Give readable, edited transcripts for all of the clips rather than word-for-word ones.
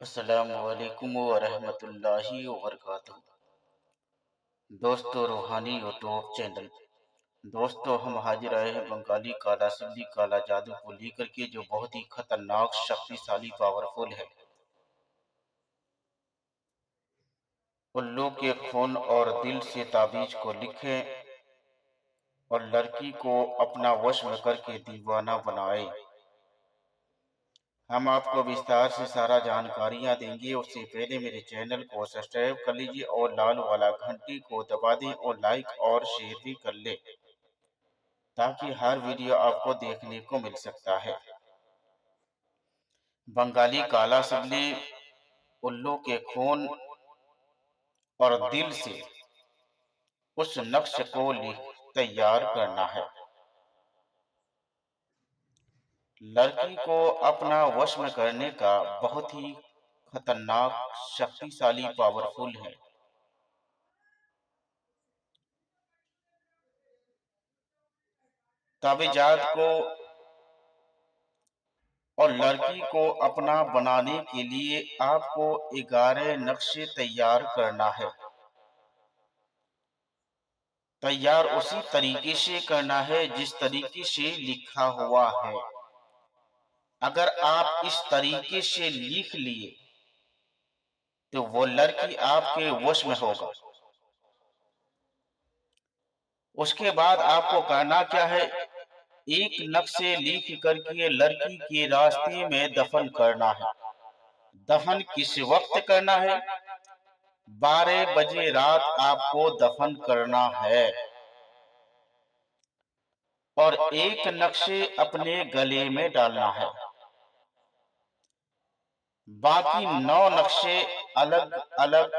अस्सलामुअलैकुम वरहमतुल्लाहि वबरकातुहू। दोस्तों, रूहानी यूट्यूब चैनल। दोस्तों, हम हाजिर आए हैं बंगाली काला सिंधी काला जादू को लेकर के, जो बहुत ही खतरनाक, शक्तिशाली, पावरफुल है। उल्लू के खून और दिल से ताबीज को लिखें और लड़की को अपना वश में करके दीवाना बनाए। हम आपको विस्तार से सारा जानकारियां देंगे। उससे पहले मेरे चैनल को सब्सक्राइब कर लीजिए और लाल वाला घंटी को दबा दें और लाइक और शेयर भी कर लें, ताकि हर वीडियो आपको देखने को मिल सकता है। बंगाली काला सिल्ली उल्लू के खून और दिल से उस नक्श को तैयार करना है। लड़की को अपना वश में करने का बहुत ही खतरनाक, शक्तिशाली, पावरफुल है। ताबीजात को और लड़की को अपना बनाने के लिए आपको 11 नक्शे तैयार करना है। तैयार उसी तरीके से करना है जिस तरीके से लिखा हुआ है। अगर आप इस तरीके से लिख लिए तो वो लड़की आपके वश में होगा। उसके बाद आपको करना क्या है, एक नक्शे लिख करके लड़की के रास्ते में दफन करना है। दफन किस वक्त करना है? 12 बजे रात आपको दफन करना है और एक नक्शे अपने गले में डालना है। बाकी 9 नक्शे अलग अलग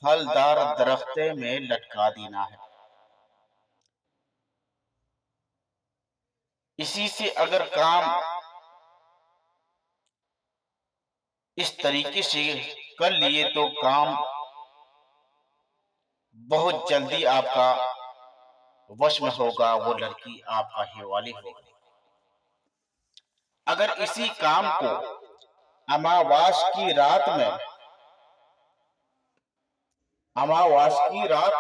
फलदार दरख्ते में लटका देना है। इसी से अगर काम इस तरीके से कर लिए तो काम बहुत जल्दी आपका वश में होगा, वो लड़की आपका ही वाली होगी। अगर इसी काम को अमावास की रात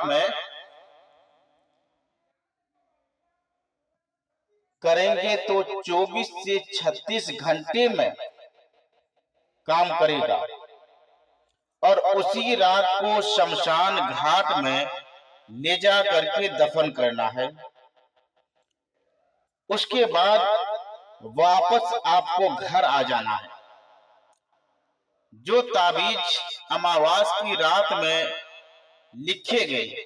में करेंगे तो 24 से 36 घंटे में काम करेगा और उसी रात को शमशान घाट में ले जा करके दफन करना है। उसके बाद वापस आपको घर आ जाना है। जो ताबीज अमावास की रात में लिखे गए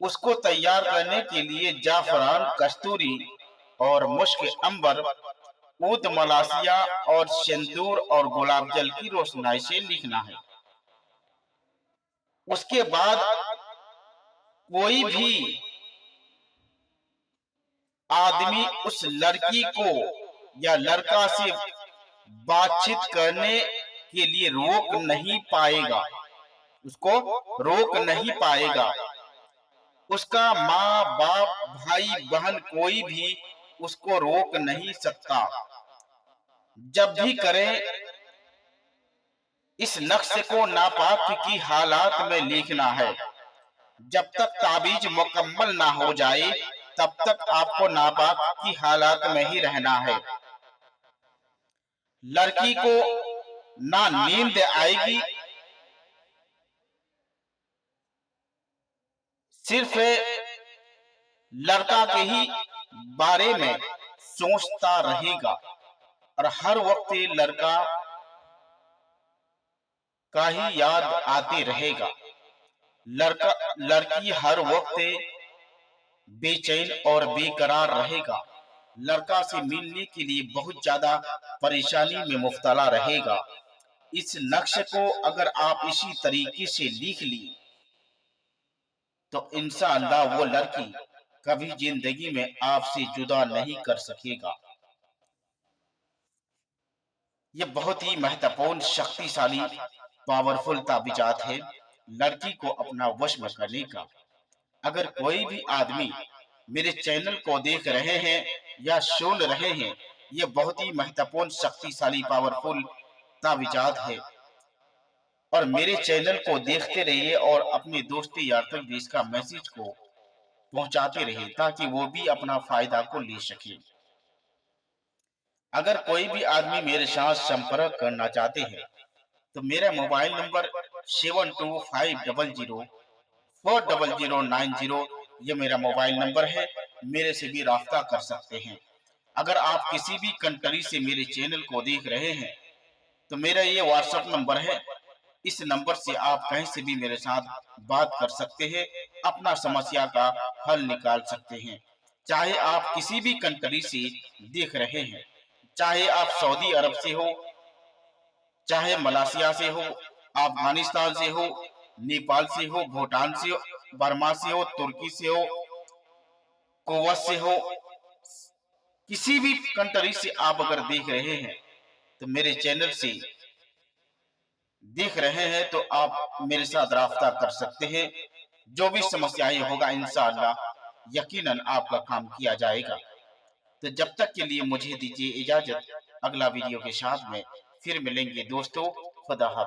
उसको तैयार करने के लिए जाफरान, कस्तूरी और मुश्क अंबर, ऊद मलासिया और सिंदूर और गुलाब जल की रोशनाई से लिखना है। उसके बाद कोई भी आदमी उस लड़की को या लड़का से बातचीत करने के लिए रोक नहीं पाएगा, उसको रोक नहीं पाएगा। उसका माँ बाप, भाई बहन कोई भी उसको रोक नहीं सकता। जब भी करें इस नक्शे को नापाक की हालात में लिखना है। जब तक ताबीज मुकम्मल ना हो जाए तब तक आपको नापाक की हालात में ही रहना है। लड़की को ना नींद आएगी, सिर्फ लड़का के ही बारे में सोचता रहेगा और हर वक्त लड़का का ही याद आते रहेगा। लड़की हर वक्त बेचैन और बेकरार रहेगा। लड़का से मिलने के लिए बहुत ज्यादा परेशानी में मुब्तला रहेगा। इस नक्शे को अगर आप इसी तरीके से लिख लिए तो इंशाअल्लाह वो लड़की कभी जिंदगी में आपसे जुदा नहीं कर सकेगा। ये बहुत ही महत्वपूर्ण, शक्तिशाली, पावरफुल ताबीजात है लड़की को अपना वश में करने का। अगर कोई भी आदमी मेरे चैनल को देख रहे हैं या सुन रहे हैं, ये बहुत ही महत्वपूर्ण, शक्तिशाली, पावरफुल तावीज़ात है। और मेरे चैनल को देखते रहिए और अपने दोस्ती यार तक भी इसका मैसेज को पहुंचाते रहिए ताकि वो भी अपना फायदा को ले सके। अगर कोई भी आदमी मेरे साथ संपर्क करना चाहते हैं तो मेरा मोबाइल नंबर 7250040090 ये मेरा मोबाइल नंबर है। मेरे से भी राब्ता कर सकते हैं। अगर आप किसी भी कंट्री से मेरे चैनल को देख रहे हैं तो मेरा ये व्हाट्सएप नंबर है। इस नंबर से आप कहीं से भी मेरे साथ बात कर सकते हैं, अपना समस्या का हल निकाल सकते हैं। चाहे आप किसी भी कंट्री से देख रहे हैं, चाहे आप सऊदी अरब से हो, चाहे मलेशिया से हो, अफगानिस्तान से हो, नेपाल से हो, भूटान से हो, बर्मा से हो, तुर्की से हो, कुवैत से हो, किसी भी कंट्री से आप अगर देख रहे हैं तो मेरे चैनल से देख रहे हैं तो आप मेरे साथ राब्ता कर सकते हैं। जो भी समस्याएं होगा इंशाअल्लाह यकीनन आपका काम किया जाएगा। तो जब तक के लिए मुझे दीजिए इजाजत। अगला वीडियो के साथ में फिर मिलेंगे दोस्तों। खुदा हाफ़िज़।